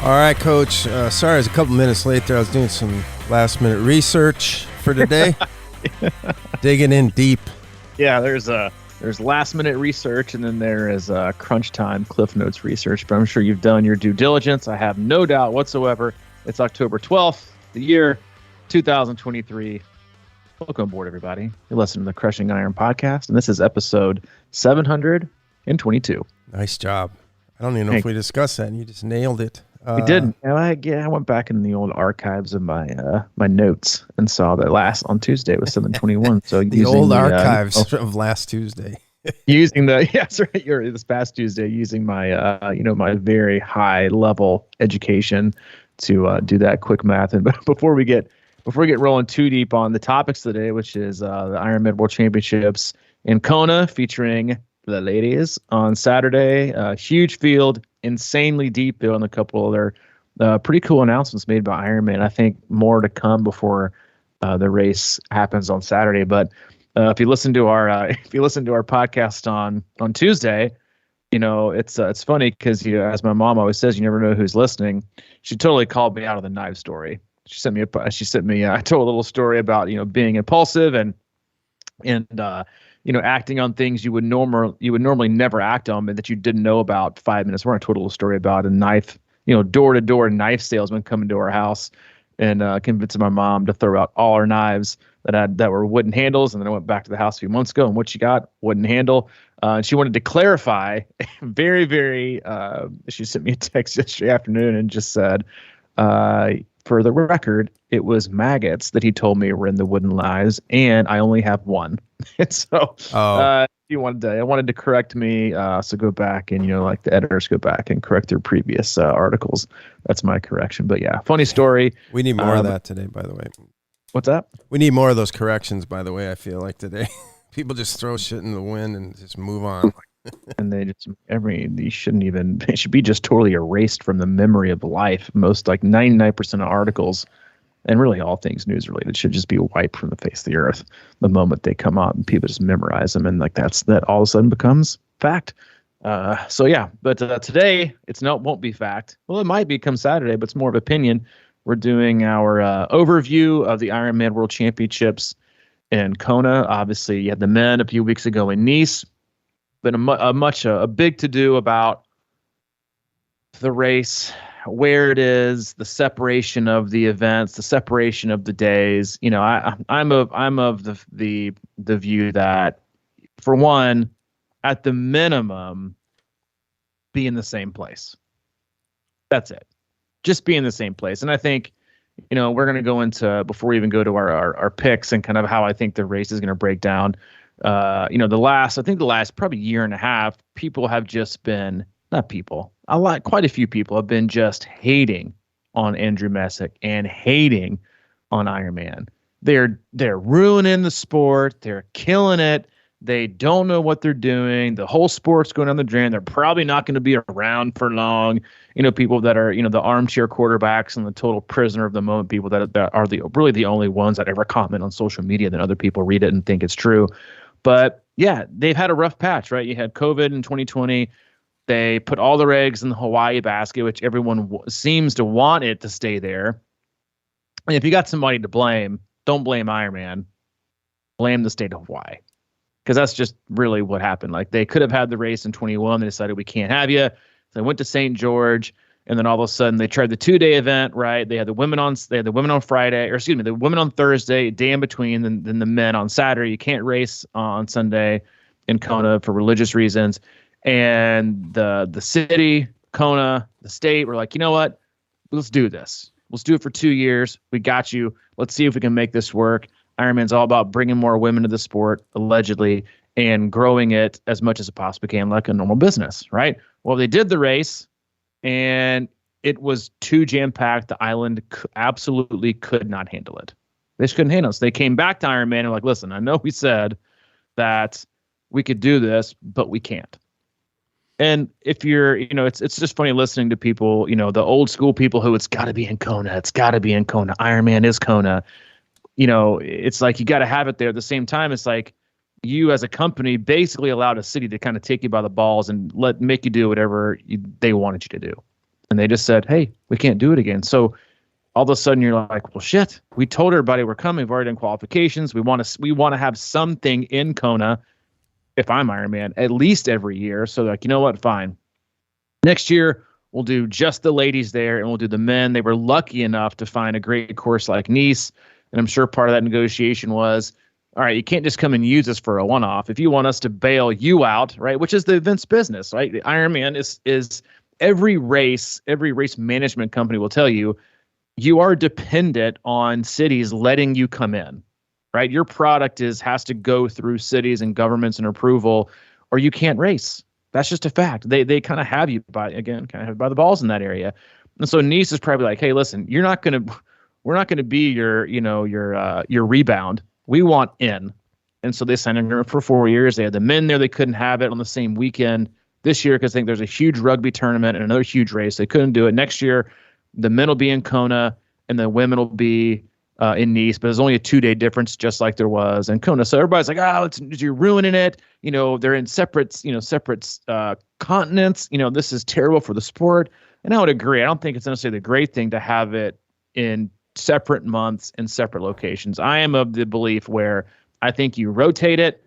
All right, Coach. Sorry, I was a couple minutes late there. I was doing some last-minute research for today. Digging in deep. Yeah, there's last-minute research, and then there is crunch time Cliff Notes research. But I'm sure you've done your due diligence. I have no doubt whatsoever. It's October 12th, the year 2023. Welcome aboard, everybody. You're listening to the Crushing Iron podcast, and this is episode 722. Nice job. I don't even know if we discussed that, and you just nailed it. We didn't. I went back in the old archives of my my notes and saw that on Tuesday was 721. So the old archives of last Tuesday. Using this past Tuesday, using my my very high level education to do that quick math. And before we get rolling too deep on the topics today, which is the Ironman World Championships in Kona featuring the ladies on Saturday, huge field, insanely deep field, and a couple other pretty cool announcements made by Ironman. I think more to come before the race happens on Saturday. But if you listen to our podcast on Tuesday, it's funny because as my mom always says, you never know who's listening. She totally called me out of the knife story. She sent me I told a little story about being impulsive and acting on things you would normally never act on, but that you didn't know about 5 minutes. We're told a little story about a knife, door-to-door knife salesman coming to our house and convincing my mom to throw out all our knives that were wooden handles. And then I went back to the house a few months ago, and what she got, wooden handle. And she wanted to clarify very, very, she sent me a text yesterday afternoon and just said, for the record, it was maggots that he told me were in the wooden knives, and I only have one. And so I wanted to correct me. So go back and, like the editors go back and correct their previous articles. That's my correction. But yeah, funny story. We need more of that today, by the way. What's that? We need more of those corrections, by the way, I feel like today. People just throw shit in the wind and just move on. And they should be just totally erased from the memory of life. Most, like 99% of articles and really all things news related should just be wiped from the face of the earth the moment they come out, and people just memorize them. And that all of a sudden becomes fact. But today won't be fact. Well, it might become Saturday, but it's more of opinion. We're doing our overview of the Ironman World Championships in Kona. Obviously, you had the men a few weeks ago in Nice. Been a big to do about the race, where it is, the separation of the events, the separation of the days. I'm of the view that, for one, at the minimum, be in the same place. That's it. Just be in the same place. And I think, we're going to go into, before we even go to our picks and kind of how I think the race is going to break down. The last probably year and a half, people have just been, quite a few people have been just hating on Andrew Messick and hating on Ironman. They're ruining the sport. They're killing it. They don't know what they're doing. The whole sport's going down the drain. They're probably not going to be around for long. People that are, the armchair quarterbacks and the total prisoner of the moment, people that are really the only ones that ever comment on social media, then other people read it and think it's true. But yeah, they've had a rough patch, right? You had COVID in 2020. They put all their eggs in the Hawaii basket, which everyone seems to want it to stay there. And if you got somebody to blame, don't blame Ironman. Blame the state of Hawaii. Because that's just really what happened. Like, they could have had the race in 21. They decided we can't have you. They went to St. George, and then all of a sudden they tried the 2-day event, right? They had the women on Friday, the women on Thursday, a day in between, then the men on Saturday. You can't race on Sunday in Kona for religious reasons. And the city, Kona, the state were like, you know what? Let's do this. Let's do it for 2 years. We got you. Let's see if we can make this work. Ironman's all about bringing more women to the sport, allegedly, and growing it as much as it possibly can, like a normal business, right? Well, they did the race, and it was too jam-packed. The island absolutely could not handle it. They just couldn't handle it. So they came back to Ironman and were like, listen, I know we said that we could do this, but we can't. And if you're, it's just funny listening to people, the old school people who it's got to be in Kona. It's got to be in Kona. Ironman is Kona. It's like you got to have it there. At the same time, it's like you as a company basically allowed a city to kind of take you by the balls and make you do whatever they wanted you to do. And they just said, hey, we can't do it again. So all of a sudden you're like, well, shit, we told everybody we're coming. We've already done qualifications. We want to have something in Kona, if I'm Ironman, at least every year. So like, you know what? Fine. Next year, we'll do just the ladies there and we'll do the men. They were lucky enough to find a great course like Nice. And I'm sure part of that negotiation was, all right, you can't just come and use us for a one-off. If you want us to bail you out, right, which is the event's business, right? The Ironman is every race management company will tell you, you are dependent on cities letting you come in, right? Your product has to go through cities and governments and approval, or you can't race. That's just a fact. They kind of have you by the balls in that area. And so Nice is probably like, hey, listen, we're not gonna be your rebound. We want in. And so they signed agreement for 4 years. They had the men there. They couldn't have it on the same weekend this year because I think there's a huge rugby tournament and another huge race. They couldn't do it. Next year, the men will be in Kona and the women will be in Nice, but there's only a 2-day difference, just like there was in Kona. So everybody's like, you're ruining it. They're in separate continents. This is terrible for the sport. And I would agree. I don't think it's necessarily the great thing to have it in separate months and separate locations. I am of the belief where I think you rotate it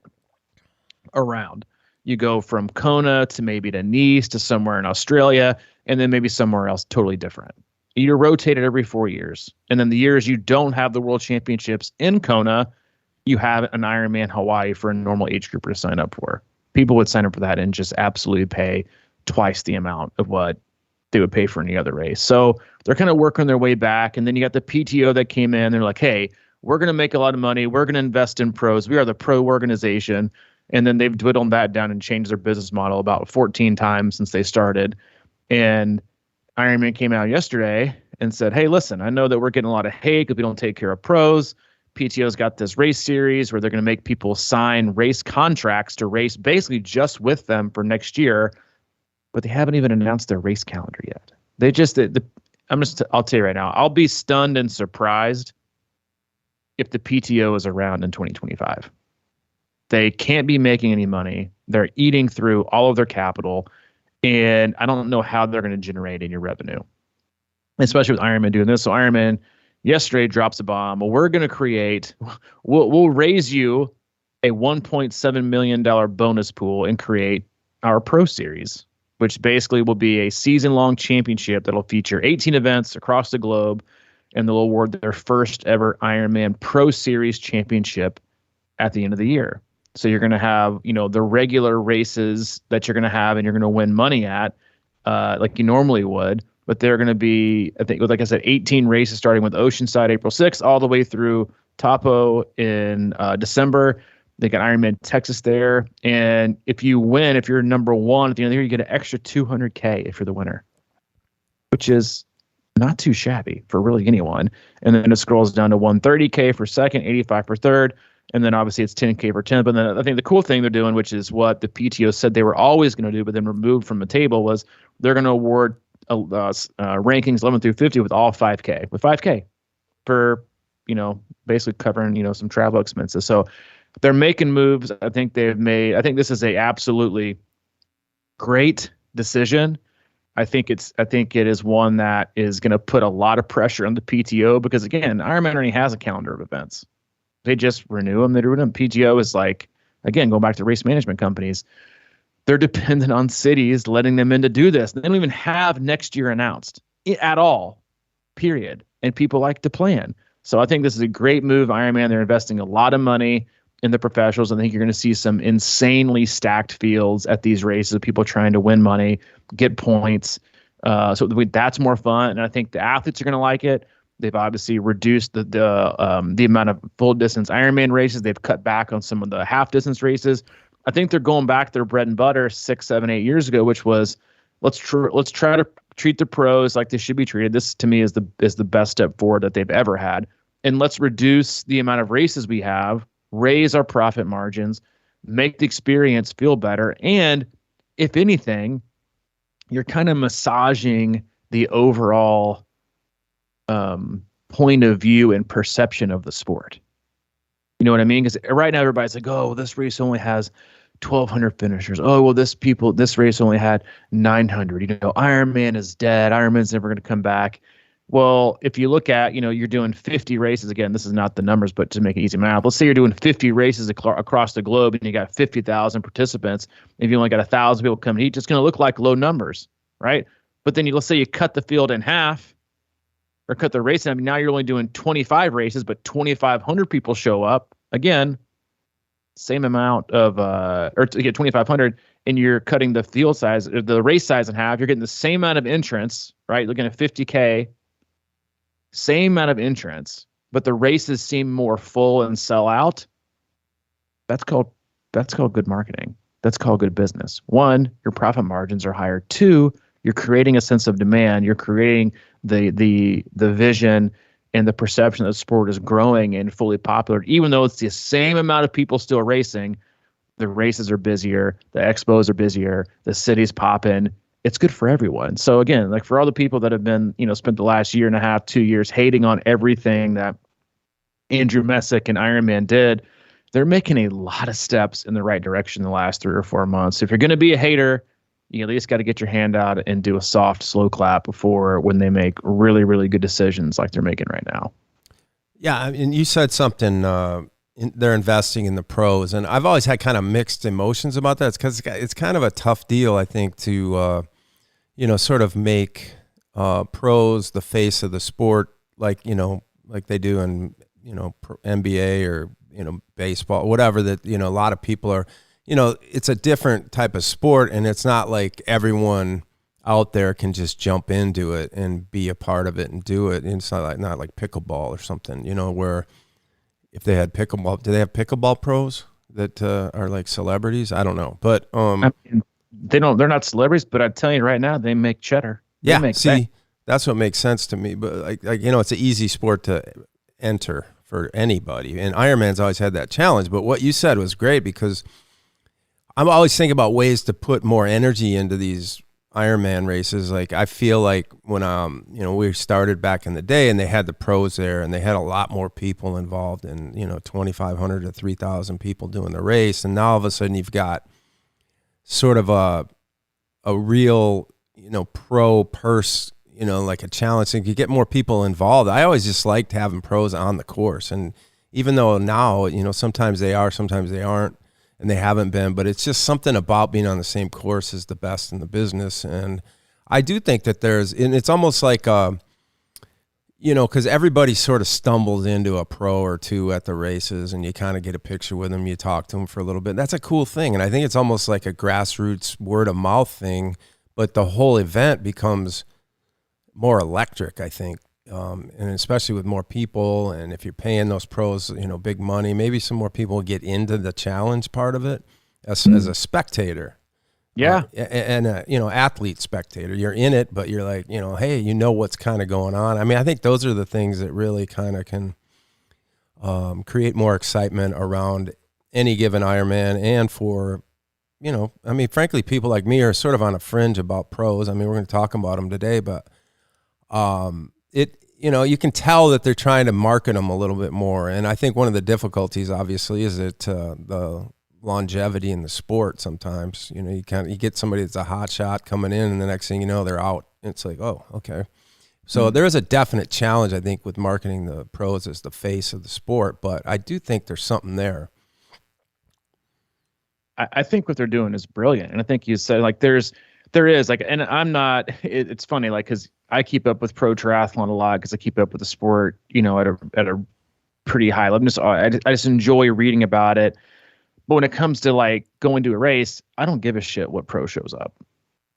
around. You go from Kona to maybe to Nice to somewhere in Australia, and then maybe somewhere else totally different. You rotate it every 4 years. And then the years you don't have the World Championships in Kona, you have an Ironman Hawaii for a normal age grouper to sign up for. People would sign up for that and just absolutely pay twice the amount of what they would pay for any other race. So they're kind of working their way back. And then you got the PTO that came in. They're like, hey, we're going to make a lot of money. We're going to invest in pros. We are the pro organization. And then they've dwindled that down and changed their business model about 14 times since they started. And Ironman came out yesterday and said, hey, listen, I know that we're getting a lot of hate because we don't take care of pros. PTO's got this race series where they're going to make people sign race contracts to race basically just with them for next year, but they haven't even announced their race calendar yet. I'll tell you right now, I'll be stunned and surprised if the PTO is around in 2025. They can't be making any money. They're eating through all of their capital. And I don't know how they're going to generate any revenue, especially with Ironman doing this. So Ironman yesterday drops a bomb. Well, we'll raise you a $1.7 million bonus pool and create our pro series, which basically will be a season-long championship that'll feature 18 events across the globe, and they'll award their first ever Ironman Pro Series championship at the end of the year. So you're going to have, the regular races that you're going to have and you're going to win money at like you normally would. But they're going to be, I think, like I said, 18 races starting with Oceanside April 6th all the way through Topo in December. They got Ironman Texas there. And if you win, if you're number one at the end of the year, you get an extra $200K if you're the winner, which is not too shabby for really anyone. And then it scrolls down to $130K for second, $85 for third. And then obviously it's $10K for 10th. But then I think the cool thing they're doing, which is what the PTO said they were always going to do, but then removed from the table, was they're going to award rankings 11 through 50 with all 5K, with 5K for, basically covering, some travel expenses. So they're making moves. I think this is a absolutely great decision. I think it is one that is going to put a lot of pressure on the PTO because, again, Ironman already has a calendar of events. They just renew them. PTO is like, again, going back to race management companies, they're dependent on cities letting them in to do this. They don't even have next year announced at all, period. And people like to plan. So I think this is a great move. Ironman, they're investing a lot of money in the professionals. I think you're going to see some insanely stacked fields at these races of people trying to win money, get points. So that's more fun. And I think the athletes are going to like it. They've obviously reduced the amount of full distance Ironman races. They've cut back on some of the half distance races. I think they're going back to their bread and butter 6, 7, 8 years ago, which was let's try to treat the pros like they should be treated. This to me is the best step forward that they've ever had. And let's reduce the amount of races we have, raise our profit margins, make the experience feel better. And if anything, you're kind of massaging the overall point of view and perception of the sport. You know what I mean? Because right now everybody's like, oh, this race only has 1,200 finishers. Oh, well, this race only had 900. Ironman is dead. Ironman's never going to come back. Well, if you look at, you're doing 50 races. Again, this is not the numbers, but to make it easy math, let's say you're doing 50 races across the globe and you got 50,000 participants. If you only got 1,000 people coming each, it's going to look like low numbers, right? But then let's say you cut the field in half or cut the race. Now you're only doing 25 races, but 2,500 people show up. Again, same amount of, or to get 2,500, and you're cutting the field size, the race size in half. You're getting the same amount of entrants, right? Looking at 50K. Same amount of entrants, but the races seem more full and sell out. That's called good marketing. That's called good business. One, your profit margins are higher. Two, you're creating a sense of demand. You're creating the vision and the perception that the sport is growing and fully popular. Even though it's the same amount of people still racing, the races are busier, the expos are busier, the city's popping. It's good for everyone. So again, like for all the people that have been, spent the last year and a half, 2 years hating on everything that Andrew Messick and Ironman did, they're making a lot of steps in the right direction in the last 3 or 4 months. If you're going to be a hater, you at least got to get your hand out and do a soft, slow clap before when they make really, really good decisions like they're making right now. Yeah, I mean, you said something. They're investing in the pros, and I've always had kind of mixed emotions about that. It's because it's kind of a tough deal, I think, to sort of make pros the face of the sport, like they do in NBA or baseball, whatever. That a lot of people are. It's a different type of sport, and it's not like everyone out there can just jump into it and be a part of it and do it. And it's not like pickleball or something, where if they had pickleball, do they have pickleball pros that are like celebrities? I don't know, but I mean, they're not celebrities, but I'm telling you right now, they make cheddar. That's what makes sense to me. But it's an easy sport to enter for anybody, and Ironman's always had that challenge. But what you said was great, because I'm always thinking about ways to put more energy into these Ironman races. Like I feel like when we started back in the day and they had the pros there and they had a lot more people involved, and 2,500 to 3,000 people doing the race, and now all of a sudden you've got sort of a real pro purse, like a challenge, and you get more people involved. I always just liked having pros on the course, and even though now sometimes they are, sometimes they aren't, and they haven't been, but it's just something about being on the same course as the best in the business. And I do think that and it's almost like, because everybody sort of stumbles into a pro or two at the races, and you kind of get a picture with them, you talk to them for a little bit. That's a cool thing. And I think it's almost like a grassroots word of mouth thing, but the whole event becomes more electric, I think. And especially with more people, and if you're paying those pros, big money, maybe some more people will get into the challenge part of it as a spectator. Yeah. And athlete spectator. You're in it, but you're like, hey, what's kind of going on. I mean, I think those are the things that really kind of can create more excitement around any given Ironman. And for, frankly, people like me are sort of on a fringe about pros. I mean, we're going to talk about them today, but you can tell that they're trying to market them a little bit more. And I think one of the difficulties, obviously, is that the longevity in the sport. Sometimes, you get somebody that's a hot shot coming in, and the next thing you know, they're out. It's like, oh, okay. So there is a definite challenge, I think, with marketing the pros as the face of the sport. But I do think there's something there. I think what they're doing is brilliant. And I think you said, like, there is like, and I'm not, it's funny, like, because I keep up with pro triathlon a lot because I keep up with the sport, at a pretty high level. I just enjoy reading about it. But when it comes to like going to a race, I don't give a shit what pro shows up.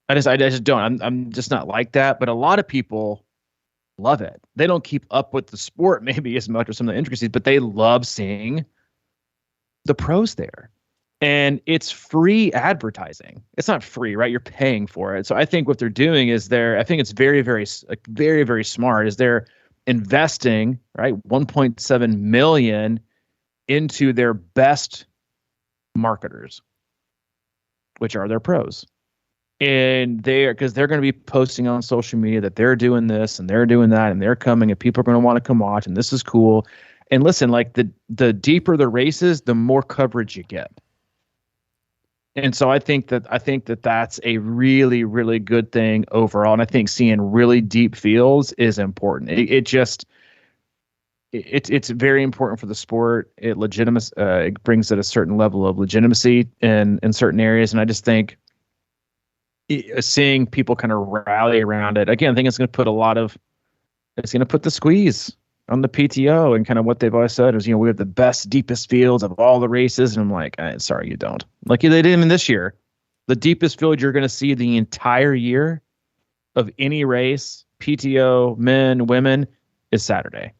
I just don't. I'm just not like that. But a lot of people love it. They don't keep up with the sport maybe as much or some of the intricacies, but they love seeing the pros there. And it's free advertising. It's not free, right? You're paying for it. So I think what they're doing is I think it's very, very, very, very smart, is they're investing, right, $1.7 million into their best marketers, which are their pros. And because they're going to be posting on social media that they're doing this and they're doing that and they're coming and people are going to want to come watch and this is cool. And listen, like the deeper the races, the more coverage you get. And so I think that that's a really, really good thing overall. And I think seeing really deep fields is important. It's very important for the sport. It brings it a certain level of legitimacy in certain areas. And I just think seeing people kind of rally around it again, I think it's going to put the squeeze on the PTO, and kind of what they've always said is, we have the best, deepest fields of all the races. And I'm like, sorry, you don't. Like they did in this year. The deepest field you're going to see the entire year of any race, PTO, men, women, is Saturday.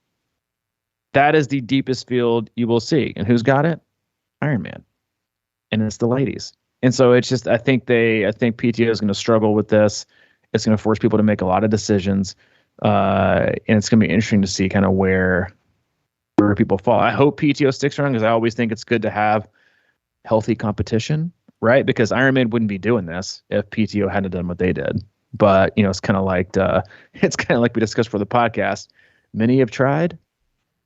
That is the deepest field you will see. And who's got it? Ironman. And it's the ladies. And so it's just, I think PTO is going to struggle with this. It's going to force people to make a lot of decisions. And it's going to be interesting to see kind of where people fall. I hope PTO sticks around, because I always think it's good to have healthy competition, right? Because Ironman wouldn't be doing this if PTO hadn't done what they did. But, it's kind of like we discussed for the podcast. Many have tried,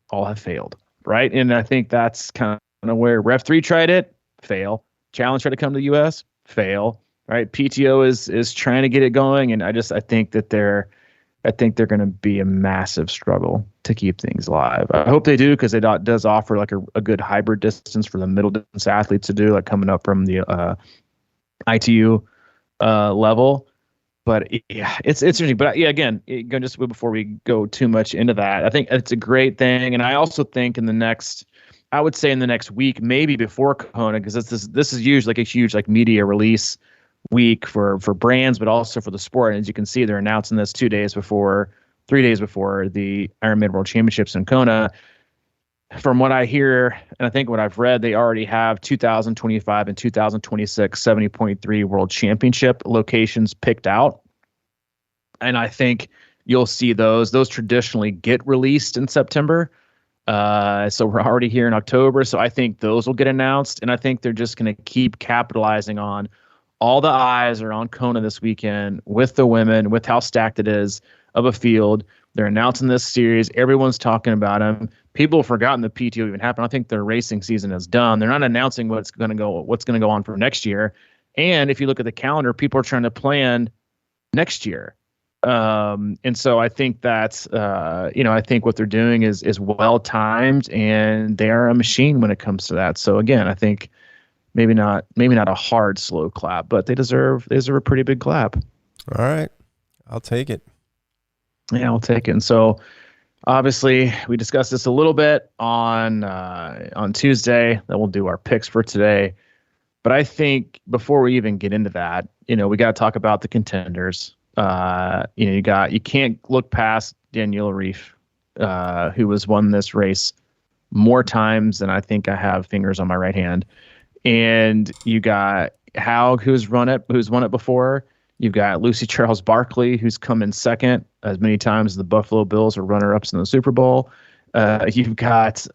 all have failed, right? And I think that's kind of where Ref 3 tried it, fail. Challenge tried to come to the US, fail, right? PTO is trying to get it going, and I think they're going to be a massive struggle to keep things alive. I hope they do, because it does offer like a good hybrid distance for the middle distance athletes to do, like coming up from the ITU level. But yeah, it's interesting. But yeah, again, just before we go too much into that, I think it's a great thing. And I also think in the next week, maybe before KONA, because this is usually like a huge like media release week for brands, but also for the sport. And as you can see, they're announcing this 3 days before the Ironman World Championships in KONA. From what I hear, and I think what I've read, they already have 2025 and 2026 70.3 World Championship locations picked out. And I think you'll see those traditionally get released in September. So we're already here in October. So I think those will get announced. And I think they're just going to keep capitalizing on all the eyes are on KONA this weekend with the women, with how stacked it is of a field. They're announcing this series. Everyone's talking about them. People have forgotten the PTO even happened. I think their racing season is done. They're not announcing what's going to go on for next year. And if you look at the calendar, people are trying to plan next year. And so I think that's, I think what they're doing is well timed, and they are a machine when it comes to that. So again, I think maybe not a hard, slow clap, but they deserve a pretty big clap. All right. I'll take it. Yeah, I'll take it. And so obviously we discussed this a little bit on Tuesday, that we'll do our picks for today. But I think before we even get into that, we got to talk about the contenders. You can't look past Daniela Reef, who has won this race more times than I think I have fingers on my right hand. And you got Haug, who's won it before. You've got Lucy Charles Barkley, who's come in second as many times as the Buffalo Bills are runner-ups in the Super Bowl. You've got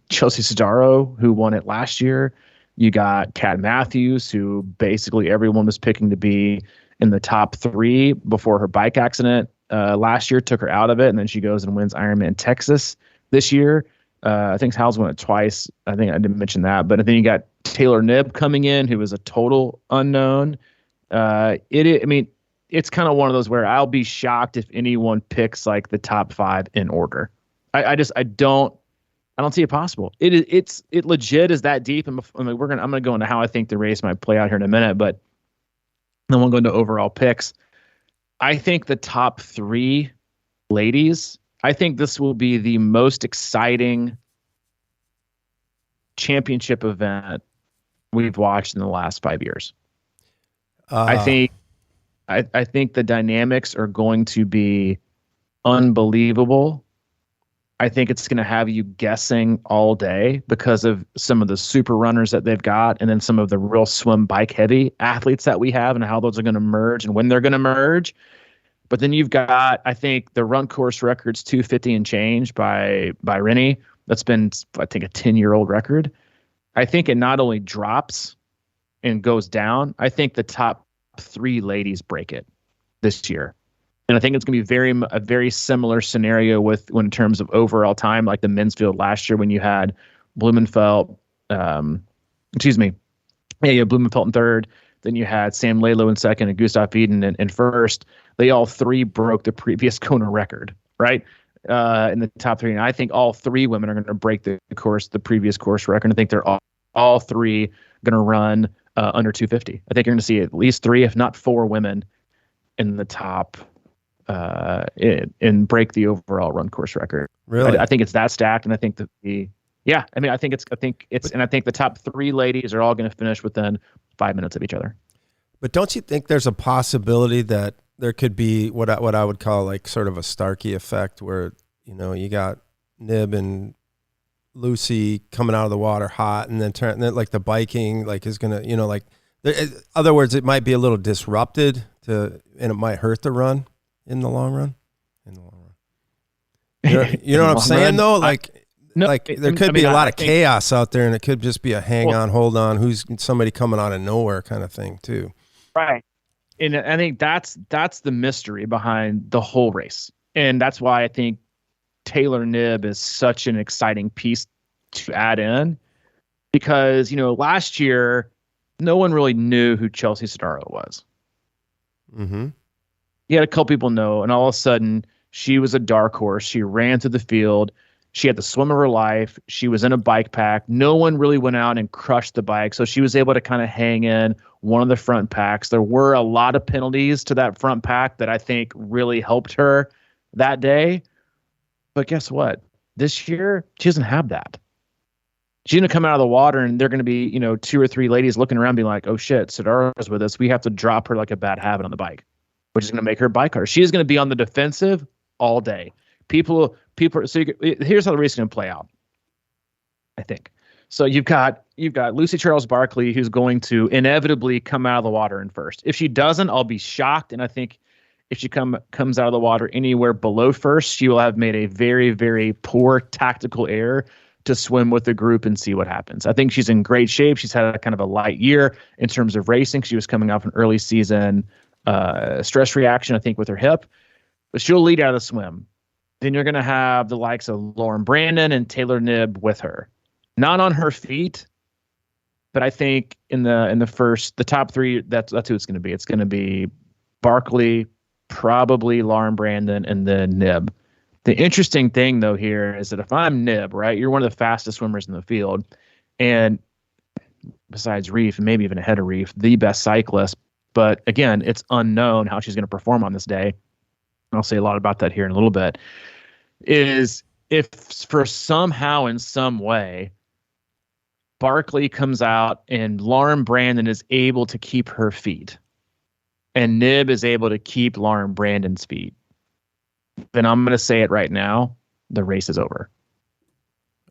Chelsea Sodaro, who won it last year. You got Kat Matthews, who basically everyone was picking to be in the top 3 before her bike accident last year took her out of it, and then she goes and wins Ironman Texas this year. I think Hal's won it twice. I think I didn't mention that. But then you got Taylor Knibb coming in, who is a total unknown. It's kind of one of those where I'll be shocked if anyone picks like the top 5 in order. I don't see it possible. It legit is that deep. And I'm gonna go into how I think the race might play out here in a minute, but then we'll go into overall picks. I think the top 3 ladies, I think this will be the most exciting championship event we've watched in the last 5 years. I think the dynamics are going to be unbelievable. I think it's going to have you guessing all day because of some of the super runners that they've got, and then some of the real swim bike heavy athletes that we have, and how those are going to merge and when they're going to merge. But then you've got, I think, the run course record's 250 and change by Rennie. That's been, I think, a 10-year-old record. I think it not only drops and goes down, I think the top 3 ladies break it this year. And I think it's going to be a very similar scenario in terms of overall time, like the men's field last year when you had Blumenfeld, Yeah, you had Blumenfeld in third. Then you had Sam Lalo in second and Gustav Eden in first. They all three broke the previous Kona record, right? In the top three. And I think all three women are going to break the previous course record. I think they're all three going to run under 250. I think you're going to see at least three, if not four women in the top and break the overall run course record. Really? I think it's that stacked. And I think yeah, I mean, I think the top three ladies are all going to finish within 5 minutes of each other. But don't you think there's a possibility that there could be what I would call like sort of a Starkey effect, where you got Nib and Lucy coming out of the water hot, and then like the biking like is gonna in other words, it might be a little disrupted and it might hurt the run in the long run. You know what I'm saying though? Like. No, there could be a lot of chaos out there, and it could just be a hang on, hold on, who's somebody coming out of nowhere kind of thing too. Right. And I think that's the mystery behind the whole race. And that's why I think Taylor Nib is such an exciting piece to add in, because, last year, no one really knew who Chelsea Sodaro was. Mm-hmm. You had a couple people know, and all of a sudden she was a dark horse. She ran through the field. She had the swim of her life. She was in a bike pack. No one really went out and crushed the bike. So she was able to kind of hang in one of the front packs. There were a lot of penalties to that front pack that I think really helped her that day. But guess what? This year, she doesn't have that. She's going to come out of the water, and they're going to be, two or three ladies looking around being like, oh shit, Sodaro's with us. We have to drop her like a bad habit on the bike, which is going to make her bike hard. She is going to be on the defensive all day. People. So here's how the race is going to play out, I think. So you've got Lucy Charles Barkley, who's going to inevitably come out of the water in first. If she doesn't, I'll be shocked. And I think if she comes out of the water anywhere below first, she will have made a very, very poor tactical error to swim with the group and see what happens. I think she's in great shape. She's had a kind of a light year in terms of racing. She was coming off an early season stress reaction, I think, with her hip. But she'll lead out of the swim. Then you're going to have the likes of Lauren Brandon and Taylor Nib with her. Not on her feet, but I think in the top three, that's who it's going to be. It's going to be Barkley, probably Lauren Brandon, and then Nib. The interesting thing, though, here is that if I'm Nib, right, you're one of the fastest swimmers in the field, and besides Reef, and maybe even ahead of Reef, the best cyclist. But again, it's unknown how she's going to perform on this day. I'll say a lot about that here in a little bit, is if for somehow in some way Barkley comes out and Lauren Brandon is able to keep her feet and Nib is able to keep Lauren Brandon's feet, then I'm going to say it right now, the race is over.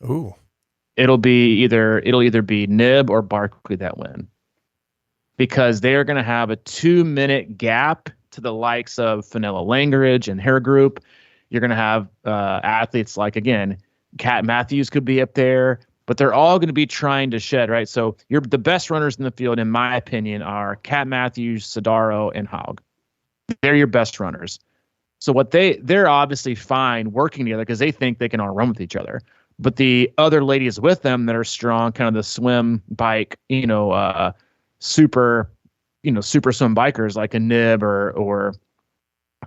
Ooh. It'll either be Nib or Barkley that win, because they're going to have a 2-minute gap to the likes of Fenella Langridge and her group. You're going to have athletes like, again, Kat Matthews could be up there, but they're all going to be trying to shed, right? So the best runners in the field, in my opinion, are Kat Matthews, Sodaro, and Haug. They're your best runners. So they're obviously fine working together because they think they can all run with each other. But the other ladies with them that are strong, kind of the swim, bike, super swim bikers like a Nib or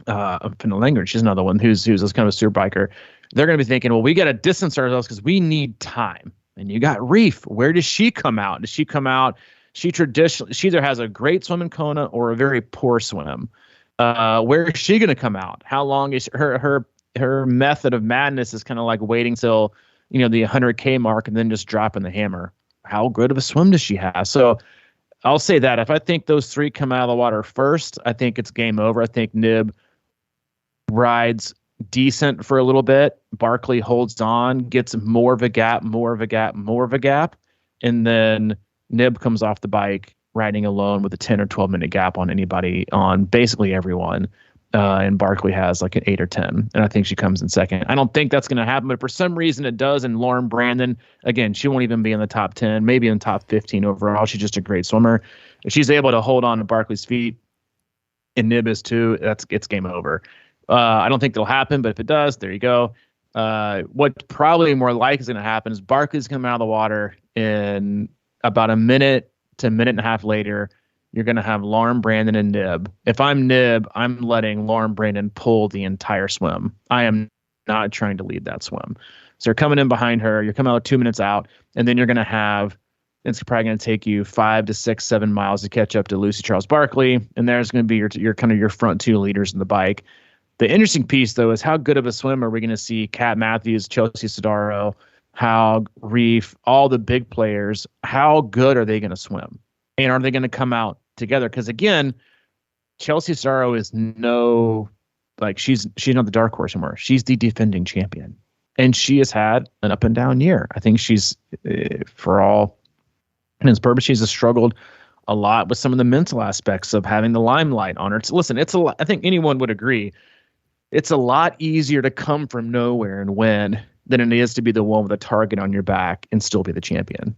Fenella Langridge, she's another one who's kind of a super biker. They're going to be thinking, well, we got to distance ourselves because we need time. And you got Reef. Where does she come out? Does she come out? She either has a great swim in Kona or a very poor swim. Where is she going to come out? How long is her method of madness is kind of like waiting till, the 100K mark and then just dropping the hammer. How good of a swim does she have? So I'll say that if I think those three come out of the water first, I think it's game over. I think Nib rides decent for a little bit. Barkley holds on, gets more of a gap, and then Nib comes off the bike riding alone with a 10 or 12-minute gap on anybody, on basically everyone. And Barkley has like an 8 or 10, and I think she comes in second. I don't think that's going to happen, but for some reason it does. And Lauren Brandon, again, she won't even be in the top 10, maybe in the top 15 overall. She's just a great swimmer. If she's able to hold on to Barkley's feet, and Nib is too, it's game over. I don't think it'll happen, but if it does, there you go. What probably more likely is going to happen is Barkley's coming out of the water in about 1 minute to a minute and a half later, you're going to have Lauren, Brandon, and Nib. If I'm Nib, I'm letting Lauren, Brandon pull the entire swim. I am not trying to lead that swim. So you're coming in behind her. You're coming out 2 minutes out, and then you're going to have, it's probably going to take you 5 to 6, 7 miles to catch up to Lucy Charles Barkley, and there's going to be your kind of your front two leaders in the bike. The interesting piece, though, is how good of a swim are we going to see Kat Matthews, Chelsea Sodaro, how Reef, all the big players, how good are they going to swim? And are they going to come out together? Because, again, Chelsea Sodaro is she's not the dark horse anymore. She's the defending champion. And she has had an up and down year. I think she's, for all intents and purposes, she's struggled a lot with some of the mental aspects of having the limelight on her. Listen, I think anyone would agree. It's a lot easier to come from nowhere and win than it is to be the one with a target on your back and still be the champion.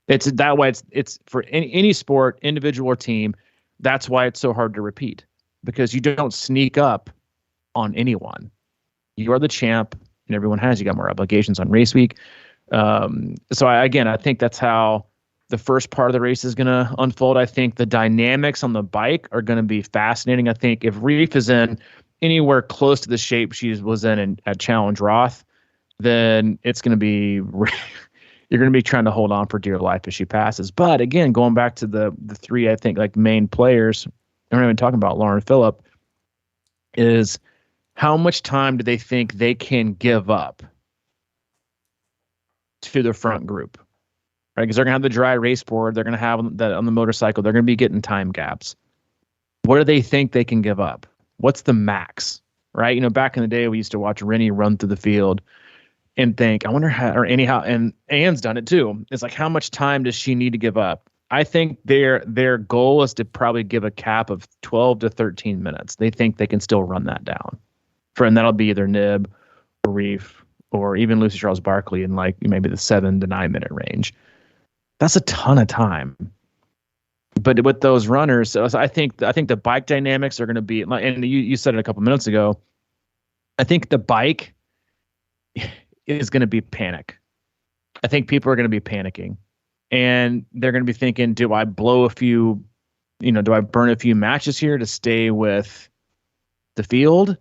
It's that way. It's for any sport, individual or team. That's why it's so hard to repeat, because you don't sneak up on anyone. You are the champ, and everyone has. You got more obligations on race week. So I think that's how the first part of the race is going to unfold. I think the dynamics on the bike are going to be fascinating. I think if Reef is in anywhere close to the shape she was in at Challenge Roth, then it's going to be you're going to be trying to hold on for dear life as she passes. But again, going back to the three, I think, like main players, I'm not even talking about Lauren Phillip, is how much time do they think they can give up to the front group, right? Because they're going to have the dry race board. They're going to have that on the motorcycle. They're going to be getting time gaps. What do they think they can give up? What's the max, right? Back in the day, we used to watch Rennie run through the field and think, I wonder how, or anyhow, and Anne's done it too. It's like, how much time does she need to give up? I think their goal is to probably give a cap of 12 to 13 minutes. They think they can still run that down. And that'll be either Nib or Reef or even Lucy Charles Barkley in like maybe the 7 to 9 minute range. That's a ton of time. But with those runners, so I think the bike dynamics are going to be, and you said it a couple minutes ago, I think the bike is going to be panic. I think people are going to be panicking, and they're going to be thinking, do I blow a few, do I burn a few matches here to stay with the field,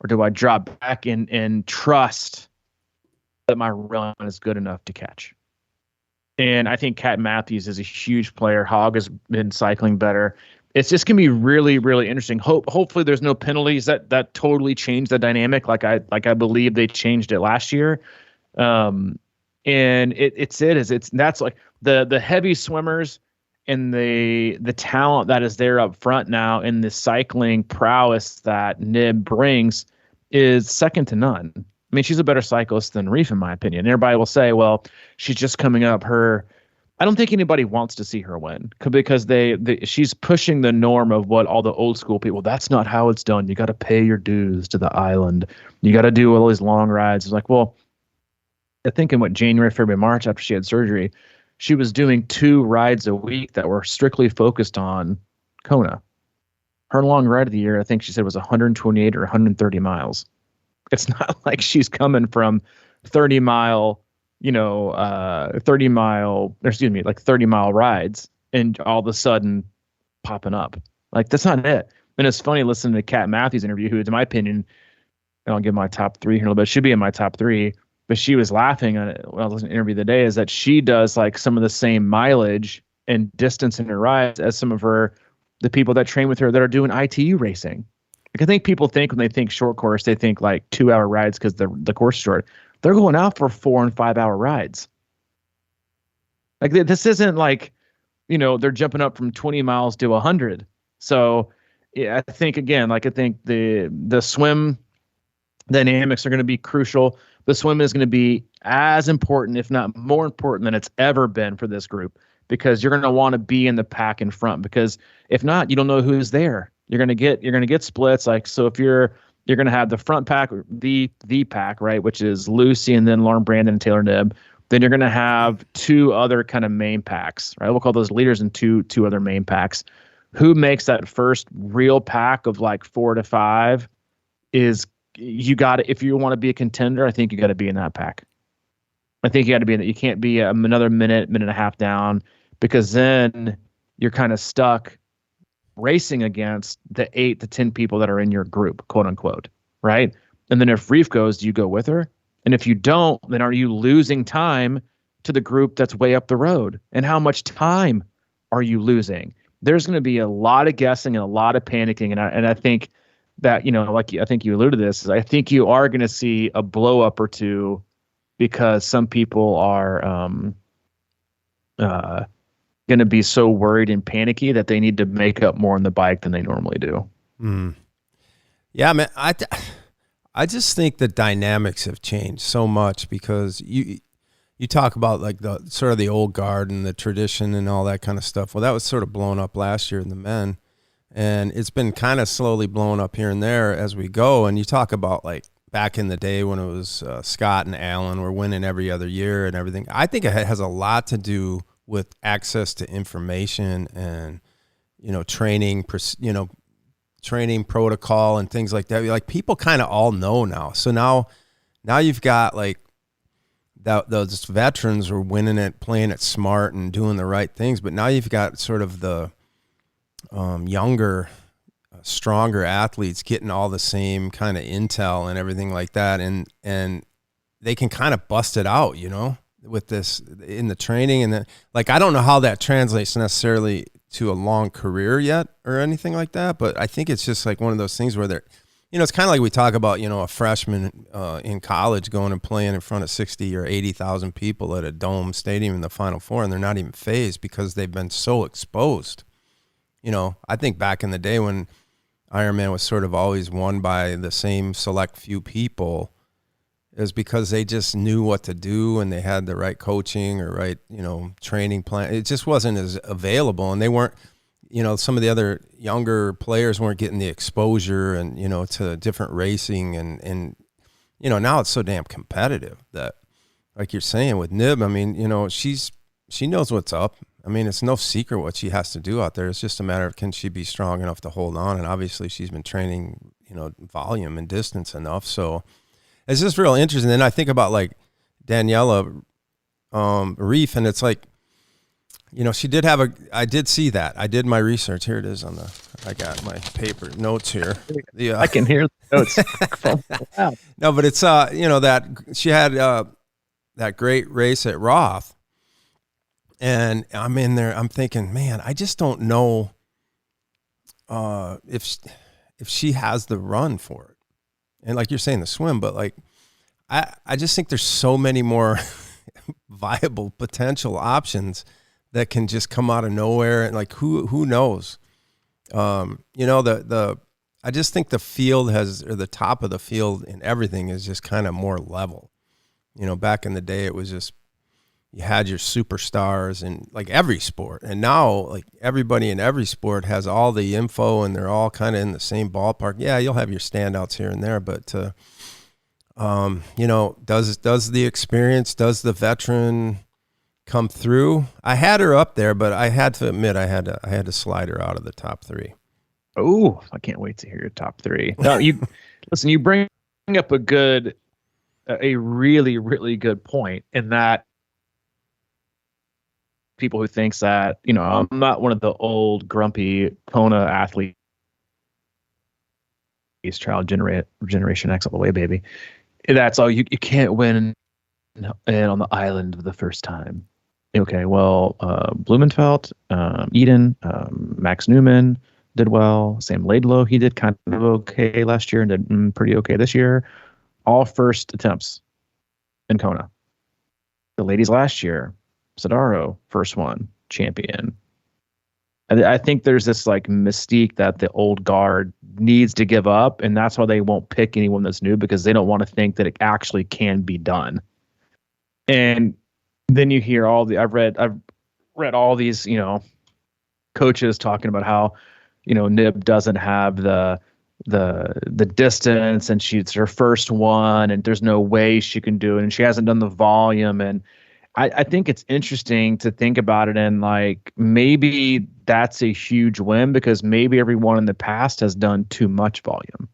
or do I drop back and trust that my run is good enough to catch? And I think Kat Matthews is a huge player. Hogg has been cycling better. It's just going to be really, really interesting. Hopefully there's no penalties that totally change the dynamic like I believe they changed it last year. And that's like the heavy swimmers and the talent that is there up front now in the cycling prowess that Nib brings is second to none. I mean, she's a better cyclist than Reef, in my opinion. Everybody will say, well, she's just coming up. I don't think anybody wants to see her win because she's pushing the norm of what all the old school people, that's not how it's done. You got to pay your dues to the island. You got to do all these long rides. It's like, well, I think in January, February, March, after she had surgery, she was doing 2 rides a week that were strictly focused on Kona. Her long ride of the year, I think she said, was 128 or 130 miles. It's not like she's coming from 30 mile rides and all of a sudden popping up. Like, that's not it. And it's funny listening to Kat Matthews' interview, who, in my opinion, and I'll give my top 3 here in a little bit, should be in my top 3, but she was laughing on it when I was listening to the interview the day, is that she does like some of the same mileage and distance in her rides as some of the people that train with her that are doing ITU racing. Like, I think people think when they think short course, they think like 2-hour rides because the course is short. They're going out for 4 and 5 hour rides. Like, this isn't like, they're jumping up from 20 miles to 100. So yeah, I think the swim dynamics are going to be crucial. The swim is going to be as important, if not more important than it's ever been for this group, because you're going to want to be in the pack in front, because if not, you don't know who's there. You're going to get splits. Like, so if you're going to have the front pack, the pack, right, which is Lucy and then Lauren Brandon and Taylor Nib. Then you're going to have 2 other kind of main packs, right? We'll call those leaders and two other main packs. Who makes that first real pack of like 4 to 5 is, you got to, if you want to be a contender, I think you got to be in that pack. I think you got to be in that. You can't be another minute and a half down, because then you're kind of stuck racing against the 8 to 10 people that are in your group, quote unquote, right? And then if Reef goes, do you go with her? And if you don't, then are you losing time to the group that's way up the road? And how much time are you losing? There's going to be a lot of guessing and a lot of panicking. And I think that, like I think you alluded to this, is I think you are going to see a blow up or two because some people are going to be so worried and panicky that they need to make up more on the bike than they normally do. Yeah, man. I just think the dynamics have changed so much because you talk about like the sort of the old guard and the tradition and all that kind of stuff. Well, that was sort of blown up last year in the men, and it's been kind of slowly blowing up here and there as we go. And you talk about like back in the day when it was Scott and Allen were winning every other year and everything. I think it has a lot to do with access to information and, training, training protocol and things like that. Like people kind of all know now. So now you've got like those veterans are winning it, playing it smart and doing the right things. But now you've got sort of the younger, stronger athletes getting all the same kind of intel and everything like that. And they can kind of bust it out, with this in the training. And I don't know how that translates necessarily to a long career yet or anything like that. But I think it's just like one of those things where they're, it's kind of like we talk about, a freshman in college going and playing in front of 60 or 80,000 people at a dome stadium in the Final Four, and they're not even phased because they've been so exposed. I think back in the day when Ironman was sort of always won by the same select few people, is because they just knew what to do and they had the right coaching or right, training plan. It just wasn't as available, and they weren't, some of the other younger players weren't getting the exposure and, to different racing and now it's so damn competitive that, like you're saying with Nib, I mean, she knows what's up. I mean, it's no secret what she has to do out there. It's just a matter of, can she be strong enough to hold on? And obviously she's been training, volume and distance enough. So it's just real interesting. Then I think about like Daniela Reef, and it's like, she did have I did see that. I did my research. Here it is I got my paper notes here. I can hear the notes. No, but it's, that she had that great race at Roth. And I'm in there, I'm thinking, man, I just don't know if she has the run for it. And like you're saying, the swim, but like, I just think there's so many more viable potential options that can just come out of nowhere. And like, who knows? I just think the field or the top of the field and everything is just kind of more level. Back in the day, it was just, you had your superstars in like every sport. And now like everybody in every sport has all the info and they're all kind of in the same ballpark. Yeah, you'll have your standouts here and there, but does the experience, does the veteran come through? I had her up there, but I had to admit I had to slide her out of the top 3. Oh, I can't wait to hear your top 3. No, listen, you bring up a really, really good point in that people who thinks that, I'm not one of the old grumpy KONA athletes, child generation X all the way, baby. That's all you can't win on the island for the first time. Okay, well, Blumenfeld, Eden, Max Newman did well. Sam Laidlow, he did kind of okay last year and did pretty okay this year. All first attempts in KONA. The ladies last year, Sodaro, first one, champion. I think there's this like mystique that the old guard needs to give up, and that's why they won't pick anyone that's new, because they don't want to think that it actually can be done. And then you hear I've read all these, coaches talking about how, Nib doesn't have the distance, and she's her first one, and there's no way she can do it, and she hasn't done the volume. And I think it's interesting to think about it, and like maybe that's a huge win because maybe everyone in the past has done too much volume.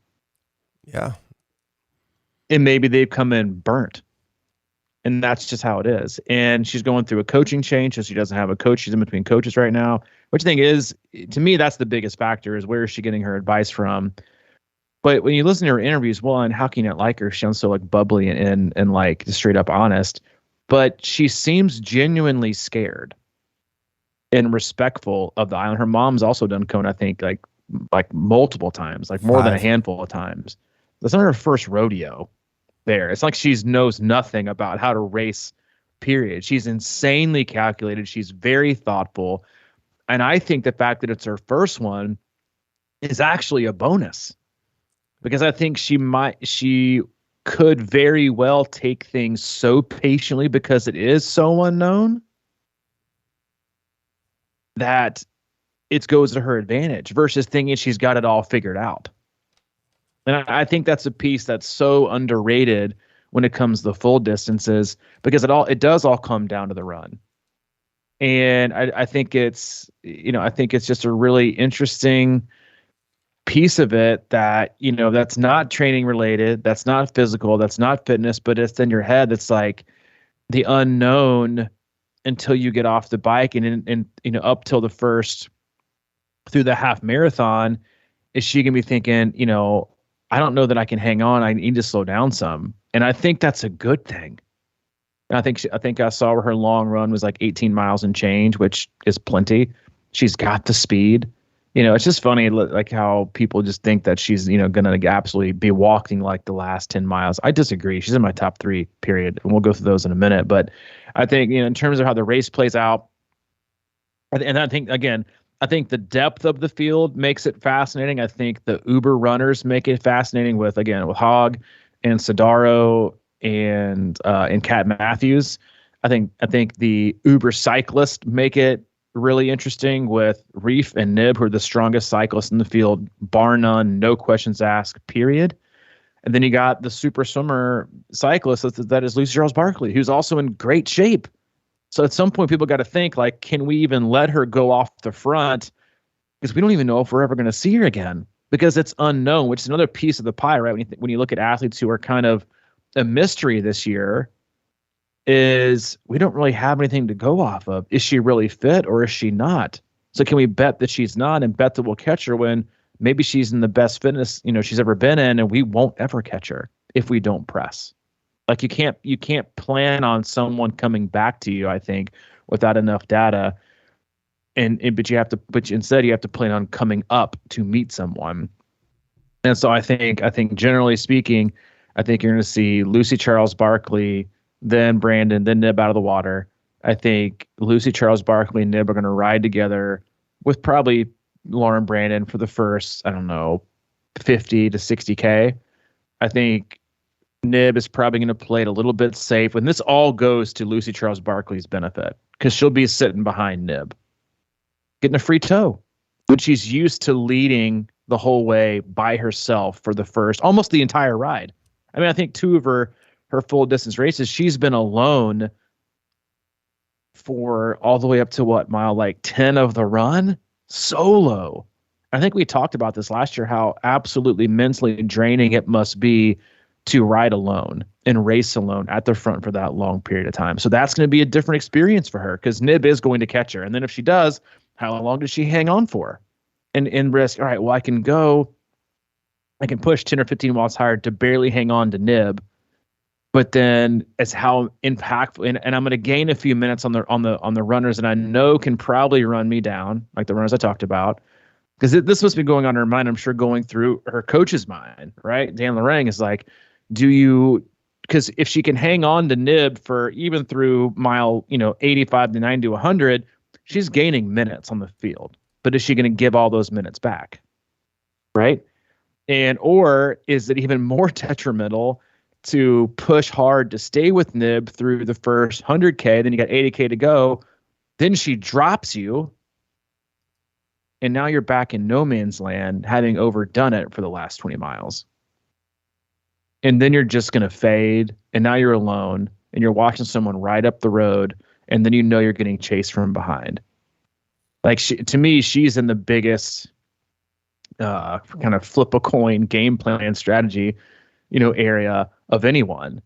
Yeah. And maybe they've come in burnt. And that's just how it is. And she's going through a coaching change, so she doesn't have a coach. She's in between coaches right now, which I think is, to me, that's the biggest factor, is where is she getting her advice from? But when you listen to her interviews, one, how can you not like her? She sounds so like bubbly and like just straight up honest. But she seems genuinely scared and respectful of the island. Her mom's also done Kona, I think, like multiple times, like more than a handful of times. That's not her first rodeo there. It's like she knows nothing about how to race, period. She's insanely calculated. She's very thoughtful. And I think the fact that it's her first one is actually a bonus, because I think she could very well take things so patiently because it is so unknown that it goes to her advantage versus thinking she's got it all figured out. And I think that's a piece that's so underrated when it comes to the full distances, because it does all come down to the run. And I think it's just a really interesting piece of it that, that's not training related, that's not physical, that's not fitness, but it's in your head. It's like the unknown until you get off the bike and up till through the half marathon. Is she gonna be thinking, I don't know that I can hang on, I need to slow down some? And I think that's a good thing. And I think I saw where her long run was like 18 miles and change, which is plenty. She's got the speed. It's just funny, like how people just think that she's, going to absolutely be walking like the last 10 miles. I disagree. She's in my top 3, period. And we'll go through those in a minute. But I think, in terms of how the race plays out, and I think, again, I think the depth of the field makes it fascinating. I think the Uber runners make it fascinating with Hogg and Sodaro and Cat Matthews. I think the Uber cyclists make it really interesting with Reef and Nib, who are the strongest cyclists in the field, bar none, no questions asked, period. And then you got the super swimmer cyclist that is Lucy Charles-Barkley, who's also in great shape. So at some point, people got to think, like, can we even let her go off the front? Because we don't even know if we're ever going to see her again, because it's unknown, which is another piece of the pie, right? When you look at athletes who are kind of a mystery this year, is we don't really have anything to go off of. Is she really fit or is she not? So can we bet that she's not and bet that we'll catch her when maybe she's in the best fitness she's ever been in, and we won't ever catch her if we don't press? Like you can't plan on someone coming back to you, I think, without enough data. But instead you have to plan on coming up to meet someone. And so I think generally speaking, I think you're going to see Lucy Charles-Barkley, then Brandon, then Nib out of the water. I think Lucy Charles-Barkley and Nib are going to ride together with probably Lauren Brandon for the first, 50 to 60K. I think Nib is probably going to play it a little bit safe. And this all goes to Lucy Charles-Barkley's benefit, because she'll be sitting behind Nib, getting a free tow, when she's used to leading the whole way by herself for almost the entire ride. I think 2 of her full distance races, she's been alone for all the way up to mile 10 of the run, solo. I think we talked about this last year, how absolutely mentally draining it must be to ride alone and race alone at the front for that long period of time. So that's going to be a different experience for her, because Nib is going to catch her. And then if she does, how long does she hang on for? And risk, all right, well, I can push 10 or 15 miles higher to barely hang on to Nib. But then it's how impactful, and I'm going to gain a few minutes on the runners that I know can probably run me down, like the runners I talked about, because this must be going on in her mind. I'm sure going through her coach's mind, right? Dan Lorang is like, because if she can hang on to Nib for even through mile 85 to 90 to 100, she's gaining minutes on the field. But is she going to give all those minutes back, right? Or is it even more detrimental to push hard to stay with Nib through the first 100K, then you got 80K to go, then she drops you, and now you're back in no man's land, having overdone it for the last 20 miles. And then you're just going to fade, and now you're alone, and you're watching someone ride up the road, and then you're getting chased from behind. Like, to me, she's in the biggest kind of flip a coin game plan strategy area of anyone.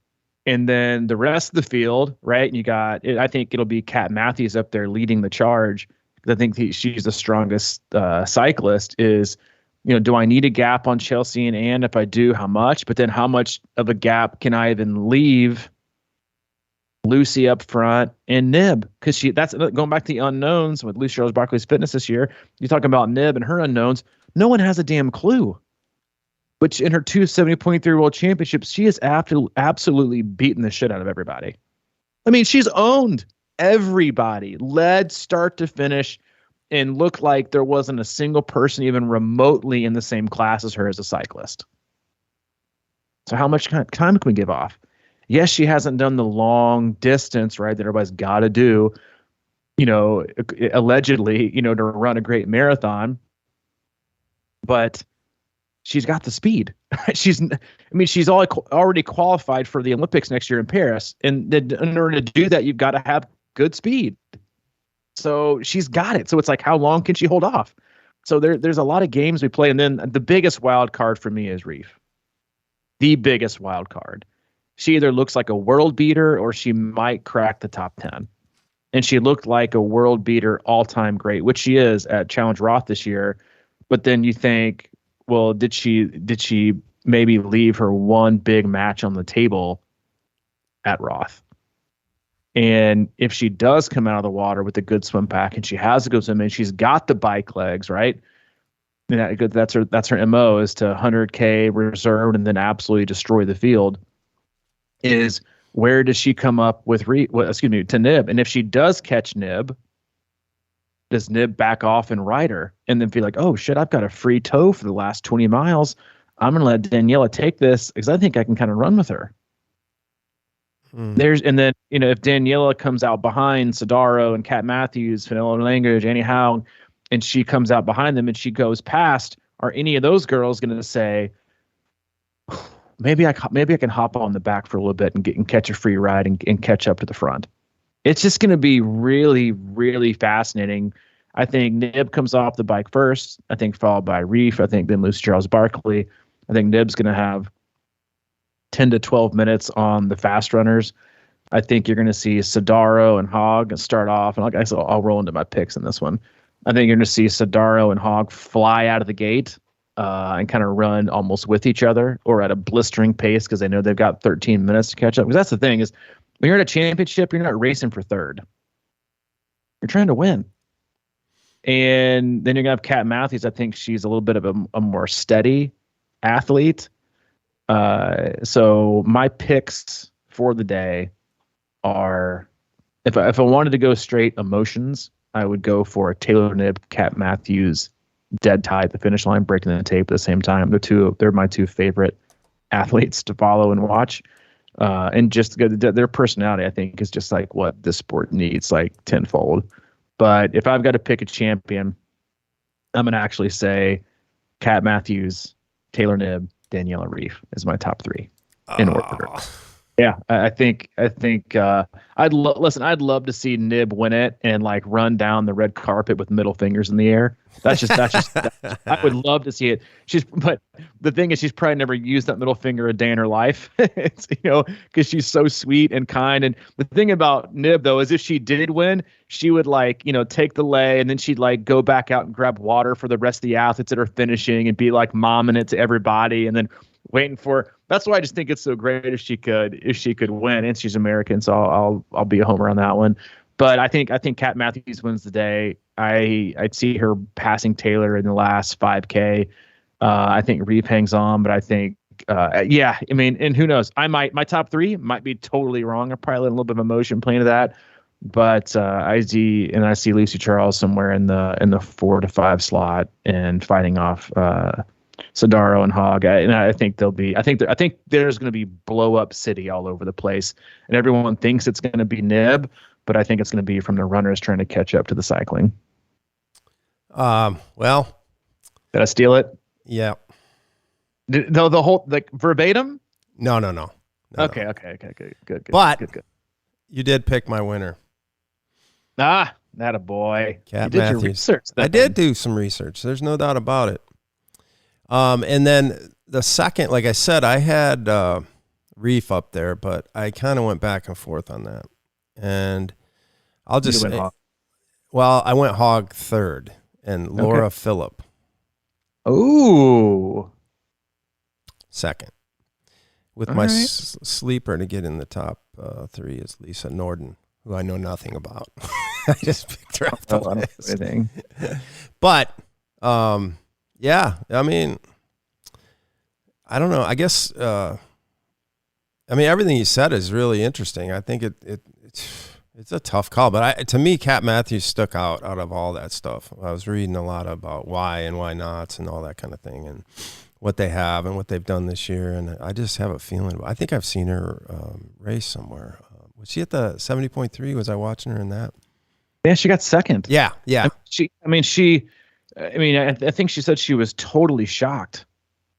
And then the rest of the field, right? You got, I think it'll be Kat Matthews up there leading the charge. I think she's the strongest cyclist. Is, do I need a gap on Chelsea and Ann? If I do, how much? But then how much of a gap can I even leave Lucy up front and Nib? Because that's going back to the unknowns with Lucy Charles Barkley's fitness this year. You talk about Nib and her unknowns. No one has a damn clue. But in her 270.3 World Championships, she has absolutely beaten the shit out of everybody. I mean, she's owned everybody, led start to finish, and looked like there wasn't a single person even remotely in the same class as her as a cyclist. So how much time can we give off? Yes, she hasn't done the long distance, right, that everybody's got to do, allegedly, to run a great marathon. But she's got the speed. She's already qualified for the Olympics next year in Paris. And in order to do that, you've got to have good speed. So she's got it. So it's like, how long can she hold off? So there's a lot of games we play. And then the biggest wild card for me is Reef. The biggest wild card. She either looks like a world beater or she might crack the top 10. And she looked like a world beater, all-time great, which she is at Challenge Roth this year. But then you think, well, did she maybe leave her one big match on the table at Roth? And if she does come out of the water with a good swim pack and she has a good swim and she's got the bike legs, right? And that's her MO, is to 100K reserved and then absolutely destroy the field. Is where does she come up with to Nib? And if she does catch Nib, does Nib back off and ride her and then feel like, oh shit, I've got a free tow for the last 20 miles. I'm going to let Daniela take this because I think I can kind of run with her. And then, if Daniela comes out behind Sodaro and Kat Matthews, Fenella Language, Annie Howe, and she comes out behind them and she goes past, are any of those girls going to say, maybe I can hop on the back for a little bit and catch a free ride and catch up to the front? It's just going to be really, really fascinating. I think Nib comes off the bike first. I think followed by Reef. I think then Lucy Charles Barkley. I think Nib's going to have 10 to 12 minutes on the fast runners. I think you're going to see Sodaro and Hogg start off. And I'll roll into my picks in this one. I think you're going to see Sodaro and Hogg fly out of the gate and kind of run almost with each other or at a blistering pace because they know they've got 13 minutes to catch up. Because that's the thing is, when you're at a championship, you're not racing for third. You're trying to win. And then you're going to have Kat Matthews. I think she's a little bit of a more steady athlete. So my picks for the day are, if I wanted to go straight emotions, I would go for Taylor Nib, Kat Matthews, dead tie at the finish line, breaking the tape at the same time. They're my two favorite athletes to follow and watch. And just their personality, I think, is just like what this sport needs, like tenfold. But if I've got to pick a champion, I'm going to actually say Kat Matthews, Taylor Nib, Daniela Reef is my top three in order. Yeah, I think I'd love to see Nib win it and like run down the red carpet with middle fingers in the air. That's just I would love to see it. But the thing is, she's probably never used that middle finger a day in her life. It's, because she's so sweet and kind. And the thing about Nib though is, if she did win, she would take the lay and then she'd go back out and grab water for the rest of the athletes that are finishing and be like momming it to everybody and then waiting for. That's why I just think it's so great if she could win, and she's American, so I'll be a homer on that one. But I think Kat Matthews wins the day. I'd see her passing Taylor in the last 5K. I think Reeve hangs on, but I think and who knows? My top three might be totally wrong. I probably let a little bit of emotion play into that. But I see Lucy Charles somewhere in the 4 to 5 slot and fighting off Sodaro and Hogg. I think there's going to be blow up city all over the place, and everyone thinks it's going to be Nib, but I think it's going to be from the runners trying to catch up to the cycling. Well, did I steal it? Yeah. The whole verbatim? No. Okay. Good. But good. You did pick my winner. That a boy. Kat you did Matthews. Your research. I did do some research. There's no doubt about it. And then the second, like I said, I had Reef up there, but I kind of went back and forth on that. And I'll just say, well, I went Hogg third and Laura Phillip. Oh, second. With my sleeper to get in the top 3 is Lisa Norden, who I know nothing about. I just picked her off the list. But, yeah, I mean, I don't know. I guess, I mean, everything you said is really interesting. I think it's a tough call. But to me, Kat Matthews stuck out of all that stuff. I was reading a lot about why and why nots and all that kind of thing. And what they have and what they've done this year. And I just have a feeling, I think I've seen her race somewhere. Was she at the 70.3? Was I watching her in that? Yeah, she got second. Yeah. I think she said she was totally shocked.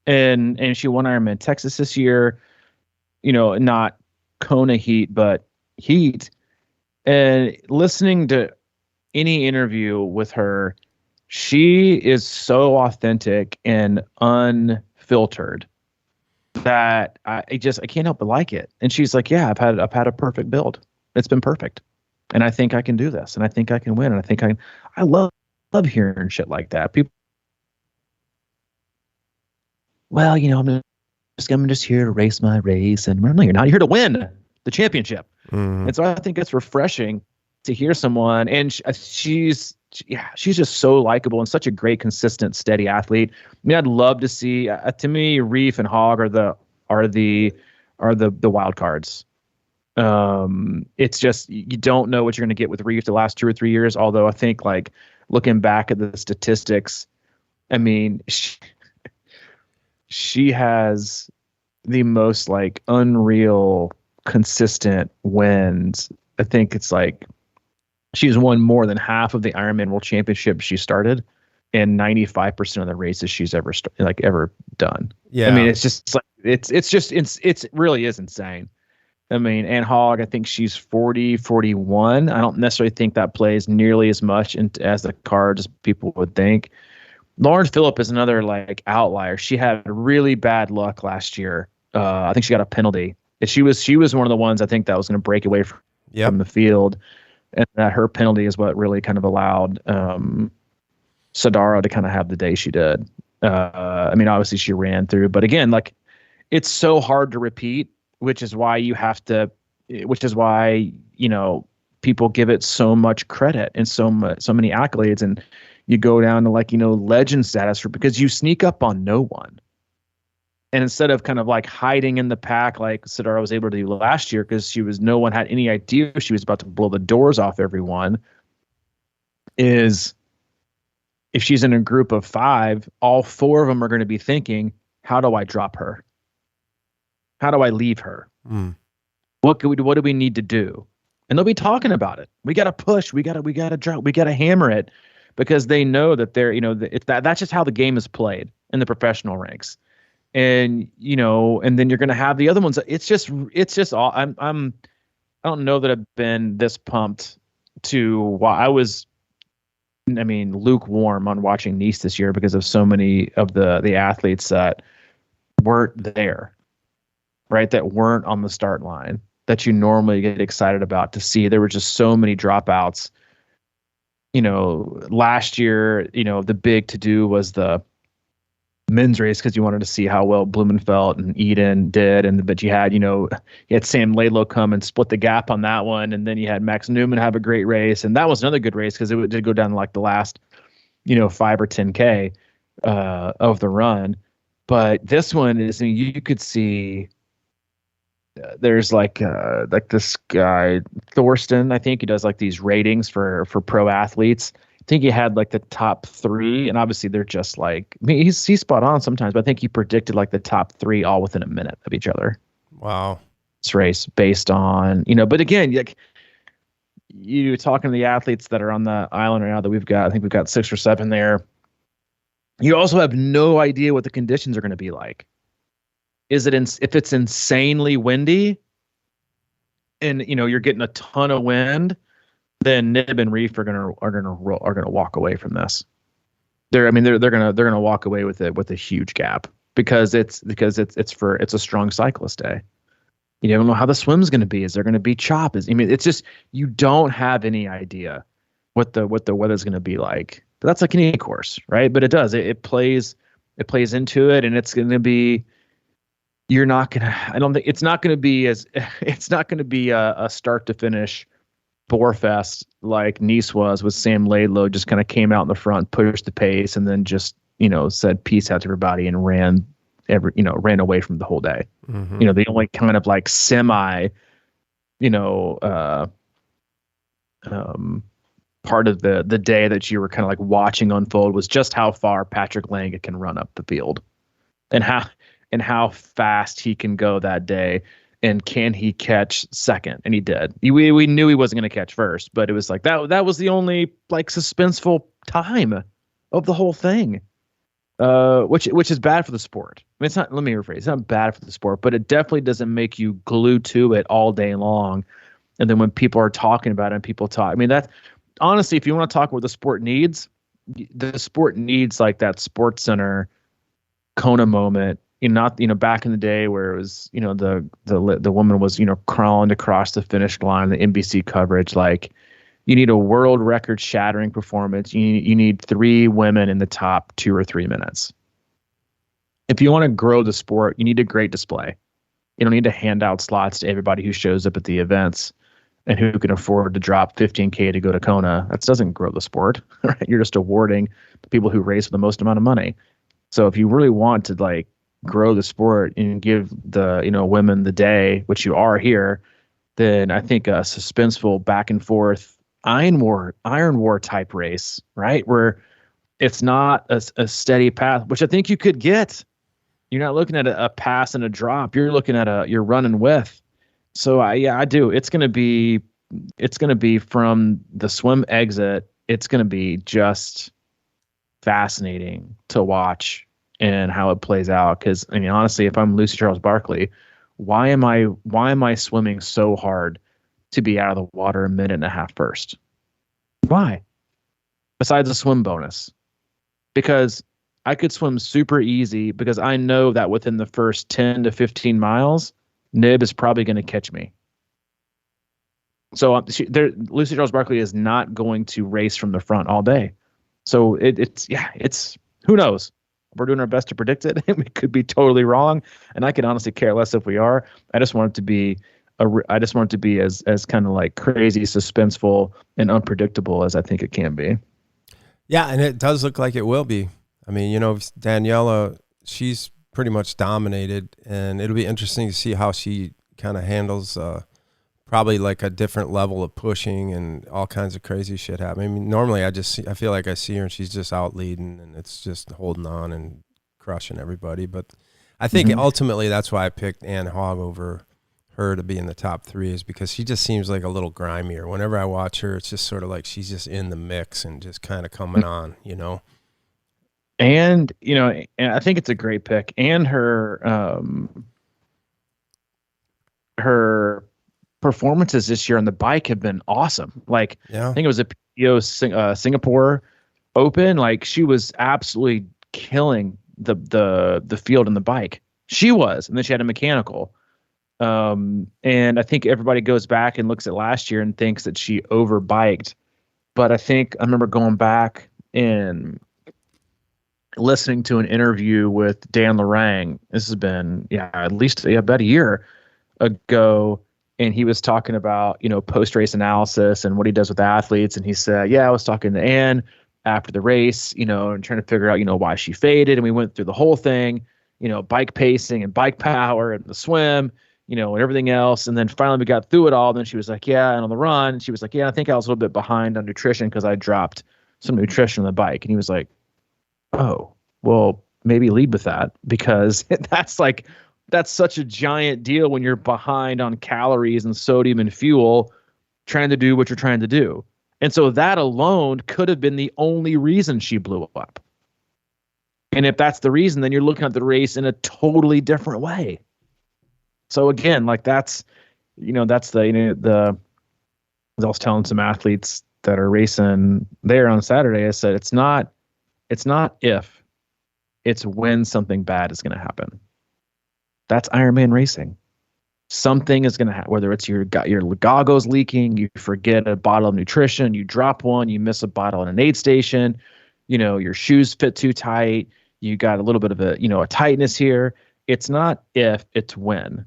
And she won Ironman Texas this year, not Kona heat, but heat. And listening to any interview with her, she is so authentic and unfiltered that I can't help but like it. And she's like, yeah, I've had a perfect build. It's been perfect. And I think I can do this. And I think I can win. And I think I love hearing shit like that. People, well, I'm just here to race my race. And no, you're not here to win the championship. Mm-hmm. And so I think it's refreshing to hear someone, and she's just so likable and such a great, consistent, steady athlete. I mean, I'd love to see. To me, Reef and Hogg are the wild cards. It's just you don't know what you're going to get with Reef the last 2 or 3 years. Although I think, like, looking back at the statistics, I mean, she has the most, like, unreal consistent wins. I think it's like she's won more than half of the Ironman World Championship she started, and 95% of the races she's ever done. Yeah, I mean, it's just like it's really is insane. I mean, and Hogg, I think she's 40, 41. I don't necessarily think that plays nearly as much as the cards as people would think. Lauren Phillip is another, like, outlier. She had really bad luck last year. I think she got a penalty. And she was one of the ones I think that was going to break away from the field. And that her penalty is what really kind of allowed Sadaro to kind of have the day she did. I mean, obviously she ran through, but again, like, it's so hard to repeat, which is why people give it so much credit and so many accolades, and you go down to, like, legend status because you sneak up on no one. And instead of kind of, like, hiding in the pack like Sadaro was able to do last year, because no one had any idea she was about to blow the doors off everyone, is if she's in a group of 5, all 4 of them are going to be thinking, how do I drop her? How do I leave her? What do we need to do? And they'll be talking about it. We got to push. We got to drop. We got to hammer it, because they know that they're, that's just how the game is played in the professional ranks. And, and then you're going to have the other ones. It's just all I don't know that I've been this pumped I was lukewarm on watching Nice this year because of so many of the athletes that weren't there, right? That weren't on the start line that you normally get excited about to see. There were just so many dropouts. Last year, the big to do was the men's race, because you wanted to see how well Blumenfeld and Eden did, but you had Sam Laidlow come and split the gap on that one, and then you had Max Newman have a great race, and that was another good race because it did go down to, like, the last 5 or 10K of the run. But this one is, you could see there's like this guy Thorsten, I think he does, like, these ratings for pro athletes. I think he had, like, the top 3, and obviously they're just like, I mean, he's spot on sometimes, but I think he predicted, like, the top 3 all within a minute of each other. Wow. This race based on, but again, like, you talking to the athletes that are on the island right now that we've got, I think we've got 6 or 7 there. You also have no idea what the conditions are going to be like. If it's insanely windy and, you're getting a ton of wind, then Nib and Reef are gonna walk away from this. They're gonna walk away with it with a huge gap because it's a strong cyclist day. You don't know how the swim's going to be. Is there going to be chop? It's just, you don't have any idea what the weather's going to be like. But that's like any course, right? But it does. It plays into it, and it's going to be. You're not gonna. I don't think it's not going to be as. It's not going to be a start to finish bore fest like Nice was with Sam Laidlow. Just kind of came out in the front, pushed the pace, and then just said peace out to everybody and ran away from the whole day. Mm-hmm. The only kind of like semi, part of the day that you were kind of like watching unfold was just how far Patrick Lange can run up the field, and how fast he can go that day, and can he catch second? And he did. We knew he wasn't going to catch first, but it was like that was the only like suspenseful time of the whole thing. Which is bad for the sport. I mean, it's not. Let me rephrase. It's not bad for the sport, but it definitely doesn't make you glued to it all day long. And then when people are talking about it, and people talk. I mean, that honestly, if you want to talk what the sport needs like that Sports Center Kona moment. Not back in the day where it was the woman was crawling across the finish line, the NBC coverage. Like, you need a world record shattering performance. You need 3 women in the top 2 or 3 minutes. If you want to grow the sport, you need a great display. You don't need to hand out slots to everybody who shows up at the events and who can afford to drop $15K to go to Kona. That doesn't grow the sport, right? You're just awarding the people who race for the most amount of money. So if you really want to like grow the sport and give the women the day, which you are here, then I think a suspenseful back and forth Iron War type race, right, where it's not a steady path, which I think you could get. You're not looking at a pass and a drop. You're looking at you're running with. So I do. It's gonna be from the swim exit. It's gonna be just fascinating to watch and how it plays out. Because honestly, if I'm Lucy Charles Barkley, why am I swimming so hard to be out of the water a minute and a half first? Why? Besides a swim bonus, because I could swim super easy because I know that within the first 10 to 15 miles, Nib is probably going to catch me. So Lucy Charles Barkley is not going to race from the front all day. So it's who knows? We're doing our best to predict it. We could be totally wrong, and I could honestly care less if we are. I just want it to be as kind of like crazy, suspenseful, and unpredictable as I think it can be. Yeah, and it does look like it will be. I mean, Daniela, she's pretty much dominated, and it'll be interesting to see how she kind of handles probably like a different level of pushing and all kinds of crazy shit happening. I mean, normally I feel like I see her and she's just out leading and it's just holding on and crushing everybody. But I think ultimately that's why I picked Ann Hogg over her to be in the top 3, is because she just seems like a little grimier. Whenever I watch her, it's just sort of like she's just in the mix and just kind of coming on, And, and I think it's a great pick. And her performances this year on the bike have been awesome. Like, yeah. I think it was a PO Singapore Open. Like, she was absolutely killing the field on the bike. She was, and then she had a mechanical. And I think everybody goes back and looks at last year and thinks that she overbiked. But I remember going back and listening to an interview with Dan Lorang. This has been, at least about a year ago. And he was talking about, post-race analysis and what he does with athletes. And he said, I was talking to Ann after the race, and trying to figure out, why she faded. And we went through the whole thing, bike pacing and bike power and the swim, and everything else. And then finally we got through it all. Then she was like, and on the run, she was like, I think I was a little bit behind on nutrition because I dropped some nutrition on the bike. And he was like, oh, well, maybe lead with that, because that's such a giant deal when you're behind on calories and sodium and fuel trying to do what you're trying to do. And so that alone could have been the only reason she blew up. And if that's the reason, then you're looking at the race in a totally different way. So again, like I was telling some athletes that are racing there on Saturday, I said, it's not if, it's when something bad is going to happen. That's Ironman racing. Something is going to happen, whether it's your goggles leaking, you forget a bottle of nutrition, you drop one, you miss a bottle in an aid station, your shoes fit too tight, you got a little bit of a tightness here. It's not if, it's when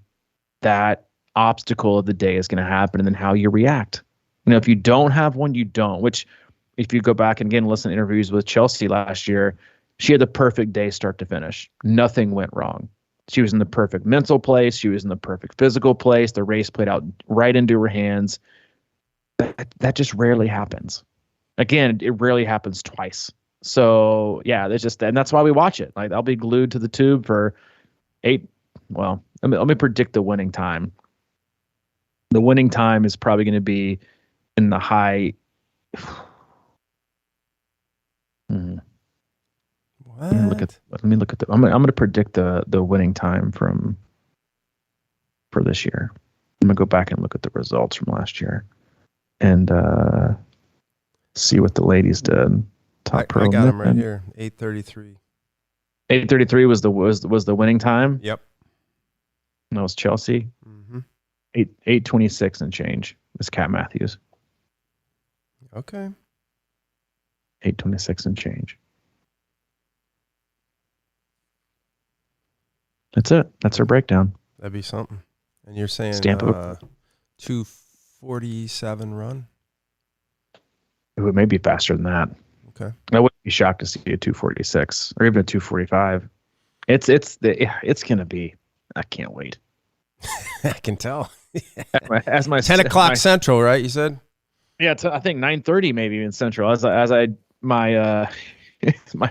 that obstacle of the day is going to happen, and then how you react. If you don't have one, you don't, which if you go back and again, listen to interviews with Chelsea last year, she had the perfect day start to finish. Nothing went wrong. She was in the perfect mental place. She was in the perfect physical place. The race played out right into her hands. That just rarely happens. Again, it rarely happens twice. So yeah, and that's why we watch it. Like, I'll be glued to the tube for 8. Well, let me predict the winning time. The winning time is probably going to be in the high. What? Let me look at I'm going to predict the winning time for this year. I'm going to go back and look at the results from last year and see what the ladies did. I got them right here. 8:33. 8:33 was the winning time. Yep. And that was Chelsea. Mm-hmm. 8:26 and change was Kat Matthews. Okay. 8:26 and change. That's it. That's our breakdown. That'd be something. And you're saying 2:47 run? It may be faster than that. Okay. I wouldn't be shocked to see a 2:46 or even a 2:45. It's gonna be. I can't wait. I can tell. As my 10 o'clock Central, right? You said? Yeah, I think 9:30 maybe in Central. My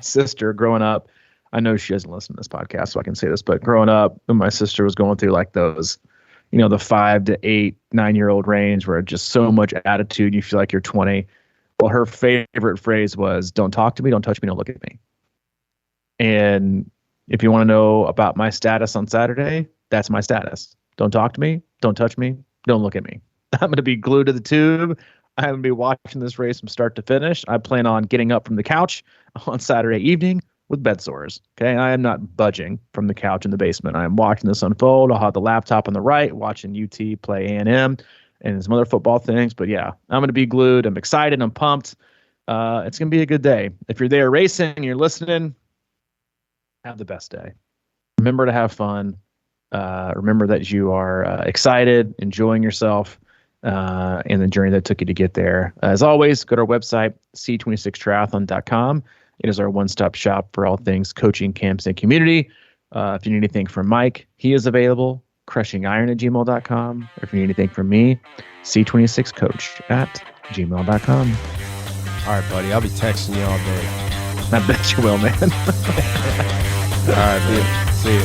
sister growing up, I know she doesn't listen to this podcast, so I can say this, but growing up, when my sister was going through like those, the 5 to 8, 9-year-old range where just so much attitude, you feel like you're 20. Well, her favorite phrase was, "Don't talk to me, don't touch me, don't look at me." And if you want to know about my status on Saturday, that's my status. Don't talk to me, don't touch me, don't look at me. I'm going to be glued to the tube. I'm going to be watching this race from start to finish. I plan on getting up from the couch on Saturday evening with bed sores. Okay. I am not budging from the couch in the basement. I am watching this unfold. I'll have the laptop on the right, watching UT play A&M and some other football things. But yeah, I'm going to be glued. I'm excited. I'm pumped. It's going to be a good day. If you're there racing, you're listening, have the best day. Remember to have fun. Remember that you are excited, enjoying yourself, and the journey that took you to get there. As always, go to our website, c26triathlon.com. It is our one-stop shop for all things coaching, camps, and community. If you need anything from Mike, he is available, CrushingIron@gmail.com. Or if you need anything from me, c26coach@gmail.com. All right, buddy. I'll be texting you all day. I bet you will, man. All right, dude. See you.